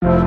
What's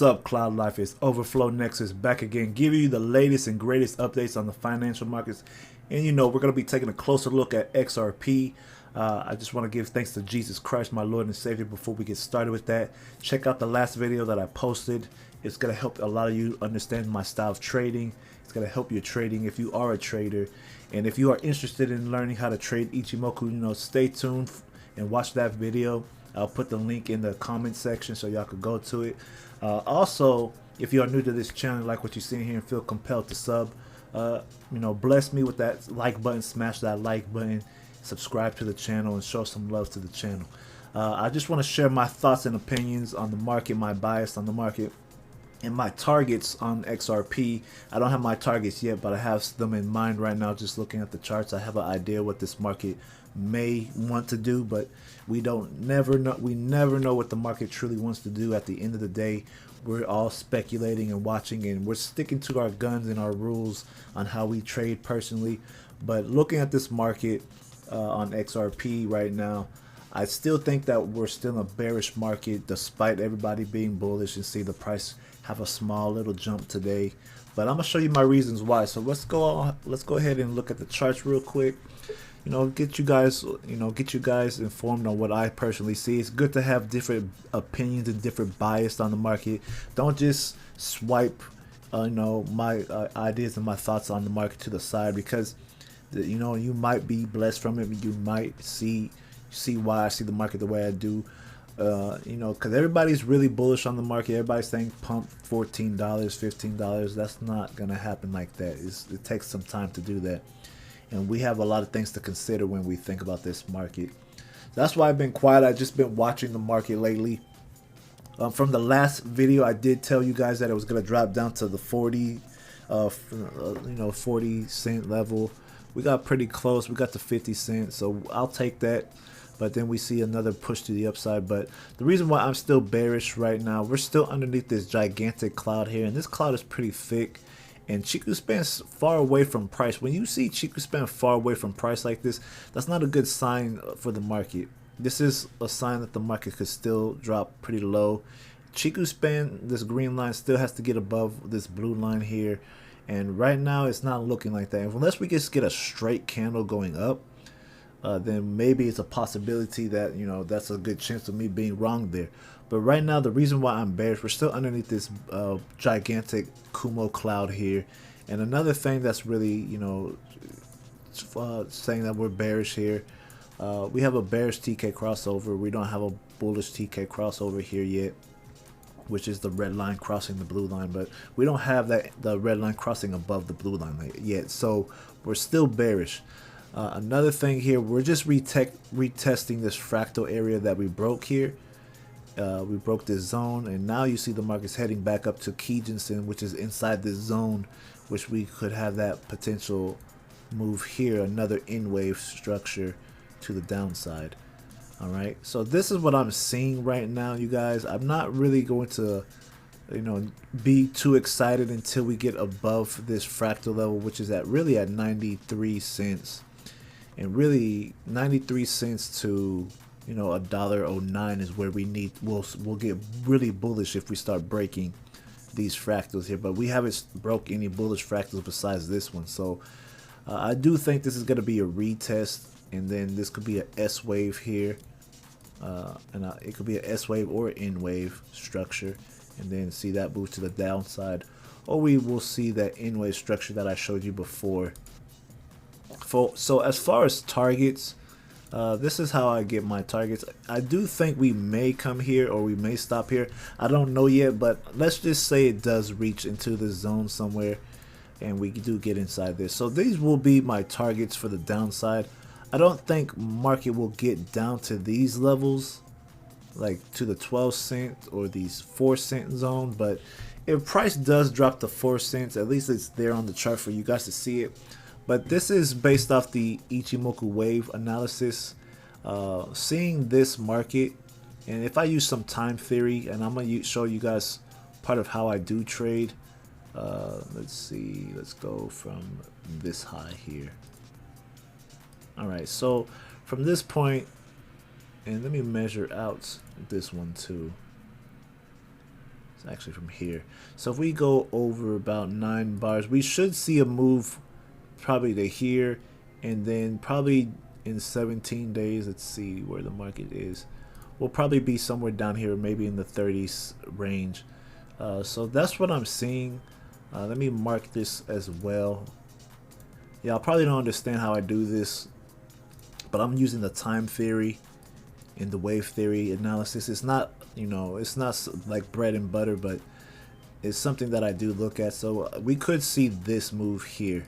up, Cloud Life? It's Overflow Nexus back again, giving you the latest and greatest updates on the financial markets. And you know, we're going to be taking a closer look at XRP. I just want to give thanks to Jesus Christ, my Lord and Savior, before we get started with that. Check out the last video that I posted. It's going to help a lot of you understand my style of trading. It's going to help your trading if you are a trader. And if you are interested in learning how to trade Ichimoku, you know, stay tuned and watch that video. I'll put the link in the comment section so y'all could go to it. Also, if you are new to this channel, like what you're seeing here, and feel compelled to sub, you know, bless me with that like button, smash that like button, subscribe to the channel, and show some love to the channel. I just want to share my thoughts and opinions on the market, my bias on the market, and my targets on XRP. I don't have my targets yet, but I have them in mind right now. Just looking at the charts, I have an idea what this market may want to do, but we never know what the market truly wants to do. At the end of the day, we're all speculating and watching, and we're sticking to our guns and our rules on how we trade personally. But looking at this market on XRP right now, I still think that we're still in a bearish market despite everybody being bullish, and see the price have a small little jump today. But I'm gonna show you my reasons why. So let's go ahead and look at the charts real quick. You know, get you guys informed on what I personally see. It's good to have different opinions and different bias on the market. Don't just swipe, you know, my ideas and my thoughts on the market to the side, because you know, you might be blessed from it. You might see why I see the market the way I do. You know, because everybody's really bullish on the market. Everybody's saying pump $14, $15. That's not gonna happen like that. It takes some time to do that. And we have a lot of things to consider when we think about this market. That's why I've been quiet. I've just been watching the market lately. From the last video, I did tell you guys that it was going to drop down to the 40 cent level. We got pretty close. We got to 50 cents, so I'll take that. But then we see another push to the upside. But the reason why I'm still bearish right now, we're still underneath this gigantic cloud here, and this cloud is pretty thick. And Chiku Span's far away from price. When you see Chiku Span far away from price like this, that's not a good sign for the market. This is a sign that the market could still drop pretty low. Chiku Span, this green line, still has to get above this blue line here. And right now, it's not looking like that. Unless we just get a straight candle going up, then maybe it's a possibility that, you know, that's a good chance of me being wrong there. But right now, the reason why I'm bearish, we're still underneath this gigantic Kumo cloud here. And another thing that's really, you know, saying that we're bearish here, we have a bearish TK crossover. We don't have a bullish TK crossover here yet, which is the red line crossing the blue line. But we don't have the red line crossing above the blue line yet. So we're still bearish. Another thing here, we're just retesting this fractal area that we broke here. We broke this zone, and now you see the market's heading back up to Kijinsen, which is inside this zone, which we could have that potential move here, another in wave structure to the downside. All right, so this is what I'm seeing right now, you guys. I'm not really going to, you know, be too excited until we get above this fractal level, which is really at 93 cents, and really 93 cents to, you know, $1.09 is where we need. We'll get really bullish if we start breaking these fractals here, but we haven't broke any bullish fractals besides this one. So I do think this is going to be a retest, and then this could be a S wave here, and it could be a S wave or an N wave structure, and then see that move to the downside, or we will see that N wave structure that I showed you before. So as far as targets, this is how I get my targets. I do think we may come here, or we may stop here. I don't know yet, but let's just say it does reach into the zone somewhere, and we do get inside this. So these will be my targets for the downside. I don't think market will get down to these levels, like to the 12 cent or these 4 cent zone, but if price does drop to 4 cents, at least it's there on the chart for you guys to see it. But this is based off the Ichimoku wave analysis. Seeing this market, and if I use some time theory, and I'm gonna show you guys part of how I do trade. Let's see, let's go from this high here. Alright, so from this point, and let me measure out this one too. It's actually from here. So if we go over about 9 bars, we should see a move probably to here, and then probably in 17 days, let's see where the market is. We'll probably be somewhere down here, maybe in the 30s range. So that's what I'm seeing. Let me mark this as well. Yeah, I probably don't understand how I do this, but I'm using the time theory and the wave theory analysis. It's not, you know, it's not like bread and butter, but it's something that I do look at. So we could see this move here,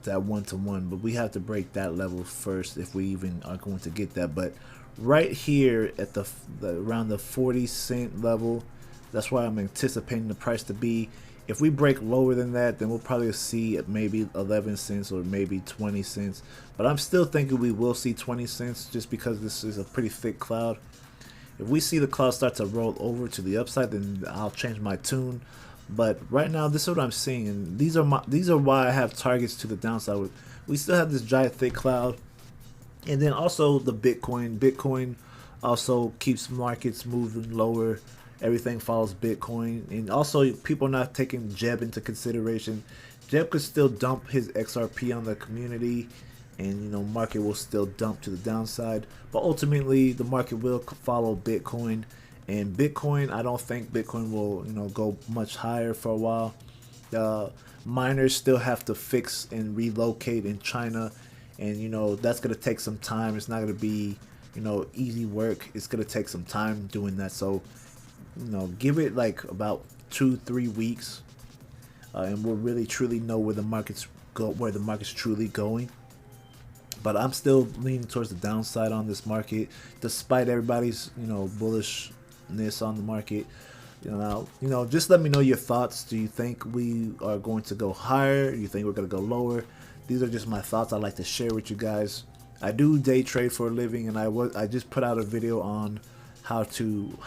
that 1-to-1, but we have to break that level first if we even are going to get that. But right here at the around the 40-cent level, that's why I'm anticipating the price to be. If we break lower than that, then we'll probably see maybe 11 cents or maybe 20 cents. But I'm still thinking we will see 20 cents just because this is a pretty thick cloud. If we see the cloud start to roll over to the upside, then I'll change my tune. But right now, this is what I'm seeing, and these are why I have targets to the downside. We still have this giant thick cloud, and then also the Bitcoin. Bitcoin also keeps markets moving lower. Everything follows Bitcoin, and also people are not taking Jeb into consideration. Jeb could still dump his XRP on the community, and you know, market will still dump to the downside. But ultimately, the market will follow Bitcoin. And Bitcoin, I don't think Bitcoin will, you know, go much higher for a while. Miners still have to fix and relocate in China, and you know, that's gonna take some time. It's not gonna be, you know, easy work. It's gonna take some time doing that. So, you know, give it like about 2-3 weeks, and we'll really truly know where the market's truly going. But I'm still leaning towards the downside on this market, despite everybody's, you know, bullishness on the market. You know, just let me know your thoughts. Do you think we are going to go higher? Do you think we're going to go lower? These are just my thoughts I'd like to share with you guys. I do day trade for a living, and I just put out a video on how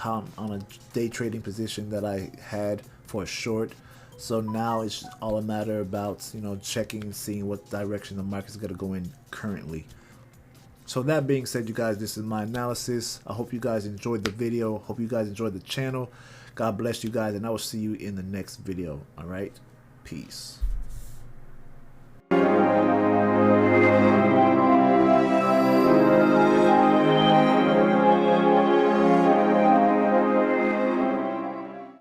I'm on a day trading position that I had for a short. So now it's all a matter about, you know, checking and seeing what direction the market's going to go in currently. So that being said, you guys, this is my analysis. I hope you guys enjoyed the video. Hope you guys enjoyed the channel. God bless you guys, and I will see you in the next video. All right, peace.